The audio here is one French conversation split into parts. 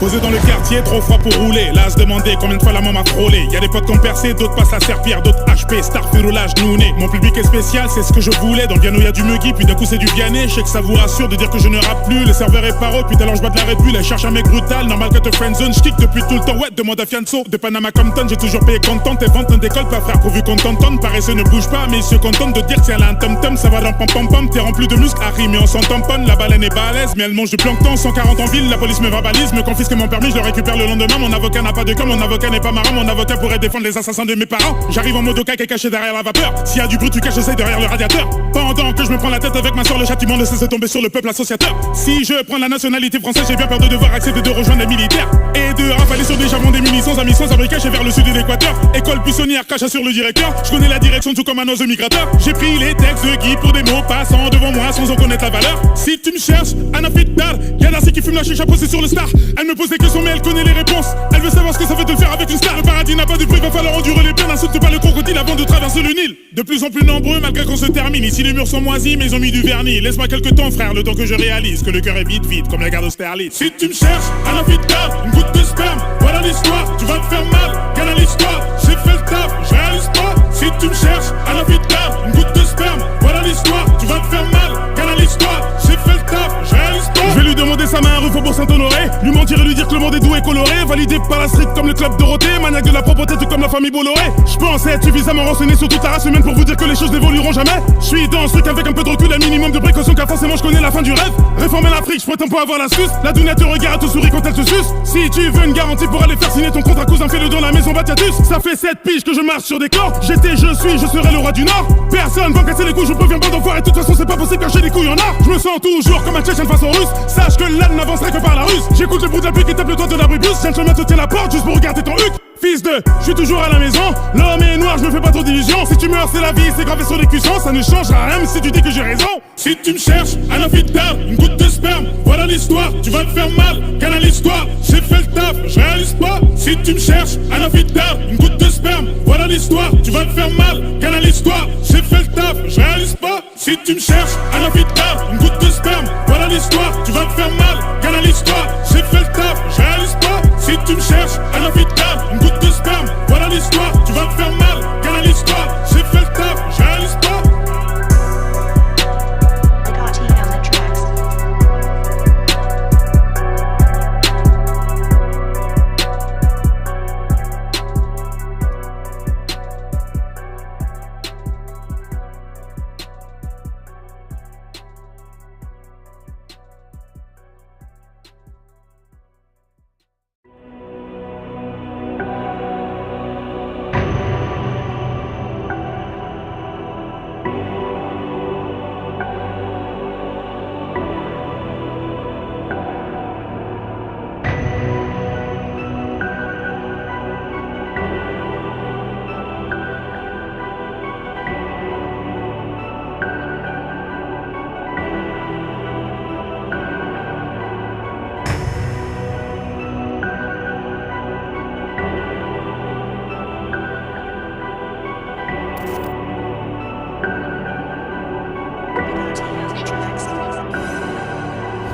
Posé dans le quartier, trop froid pour rouler. Là, à se demander combien de fois la maman m'a frôlé. Y'a des potes qui ont percé, d'autres passent à serpillère, d'autres HP, star, roulage, nouné. Mon public est spécial, c'est ce que je voulais. Dans le piano, y'a du muggy, puis d'un coup, c'est du Vianney. Je sais que ça vous rassure de dire que je ne rappe plus. Le serveur est paro, puis alors je bats de la Red Bull. Elle cherche un mec brutal, normal que te friendzone. J'kick depuis tout le temps, ouais, demande à Fianso. De Panama Compton, j'ai toujours payé content. Tes ventes ne décollent pas, frère, pourvu qu'on t'entende. Paresseux ne bouge pas, mais ils se contentent de dire que c'est un tom-tom. Ça va dans pam-pam-pam, t'es rempli de muscles, Harry, mais on s'en tamponne. La baleine est balèze, mais elle mange du plancton. 140 en ville, la police me verbalise, me confisque mon permis, je le récupère le lendemain. Mon avocat n'a pas de cœur, mon avocat n'est pas marrant. Mon avocat pourrait défendre les assassins de mes parents. J'arrive en mode au cac et caché derrière la vapeur. S'il y a du bruit, tu caches, j'essaye derrière le radiateur. Pendant que je me prends la tête avec ma soeur, le châtiment ne cesse de tomber sur le peuple associateur. Si je prends la nationalité française, j'ai bien peur de devoir accepter de rejoindre les militaires et de rafaler sur des javons, des munitions, amis sans abri cachés vers le sud de l'équateur. École buissonnière, cache sur le directeur. Je connais la direction tout comme un oiseau migrateur. J'ai pris les textes de Guy pour des mots passant devant moi sans en connaître la valeur. Si tu me cherches, Anna Fitdar, y'a Darcy qui fume la chicha posée sur le star. Elle me pose des questions mais elle connaît les réponses. Elle veut savoir ce que ça fait de le faire avec une star. Le paradis n'a pas de prix, va falloir endurer les peines. N'insulte pas le crocodile avant de traverser le Nil. De plus en plus nombreux malgré qu'on se termine. Ici les murs sont moisis mais ils ont mis du vernis. Laisse-moi quelques temps frère, le temps que je réalise que le cœur est vide comme la gare d'Austerlitz. Si tu me cherches, Anna Fitdar, une goutte de sperme, voilà l'histoire. Tu vas te faire mal, quelle l'histoire. J'ai fait le taf, je réalise pas. Si tu me cherches, Anna Fitdar, une goutte de sperme, voilà l'histoire. Tu vas te faire mal, quelle l'histoire. J'ai fait le taf, je réalise pas. Je vais lui demander sa main à rue Faubourg Saint-Honoré. Lui mentir et lui dire que le monde est doux et coloré. Validé par la street comme le club Dorothée. Maniaque de la propreté tout comme la famille Bolloré. Je pense être suffisamment renseigné sur toute la race humaine pour vous dire que les choses n'évolueront jamais. Je suis dans ce truc avec un peu de recul, un minimum de précaution car forcément je connais la fin du rêve. Réformer l'Afrique, je prétends pas avoir l'astuce. La Dunia te regarde, te sourit quand elle te suce. Si tu veux une garantie pour aller faire signer ton contrat, cousin, fais-le dans la maison Batiatus. Ça fait 7 piges que je marche sur des corps. J'étais, je suis, je serai le roi du Nord. Personne va me casser les couilles, je préviens pas d'enfoiré. De toute façon c'est pas possible car j'ai des couilles en or. Je me sens toujours comme un Tchétchène face aux Russes. Sache que l'âne n'avancerait que par la ruse. J'écoute le bruit de la pluie qui tape le toit de l'abribus. Gentleman te tient la porte juste pour regarder ton huc. Fils de, je suis toujours à la maison. L'homme est noir, je me fais pas trop d'illusions. Si tu meurs, c'est la vie, c'est gravé sur les cuissons. Ça ne changera rien, même si tu dis que j'ai raison. Si tu me cherches, Anna Fitdar, une goutte de sperme, voilà l'histoire. Tu vas te faire mal, quelle l'histoire. J'ai fait le taf, je réalise pas. Si tu me cherches, Anna Fitdar, une goutte de sperme, voilà l'histoire. Tu vas te faire mal, quelle l'histoire. J'ai fait le taf, je réalise pas. Si tu me cherches, Anna Fitdar, une goutte de sperme, voilà l'histoire. Tu vas te faire mal, quelle l'histoire. J'ai fait le taf, je réalise pas. Si tu me cherches, Anna Fitdar, une goutte de sperme, voilà l'histoire. Tu vas te faire mal, quelle l'histoire. J'ai fait le taf, je réalise pas.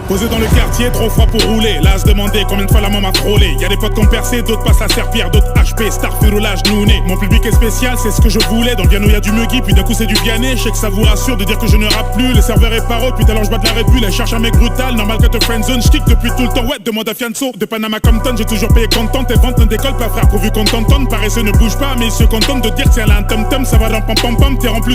Posé dans le quartier, trop froid pour rouler. Là, à se demander combien de fois la maman m'a frôlé. Y'a des potes qui ont percé, d'autres passent à serpillère, d'autres HP, star, roulage, nouné. Mon public est spécial, c'est ce que je voulais. Dans le piano, y'a du muggy, puis d'un coup, c'est du Vianney. Je sais que ça vous rassure de dire que je ne rappe plus. Le serveur est paro, puis alors je bats de la Red Bull. Elle cherche un mec brutal, normal que te friendzone. J'kick depuis tout le temps, ouais, demande à Fianso. De Panama Compton, j'ai toujours payé content. Tes ventes ne décollent pas, frère, pourvu qu'on t'entende. Paresseux ne bouge pas, mais ils se contentent de dire que c'est un tom-tom. Ça va dans pam-pam-pam, t'es rempli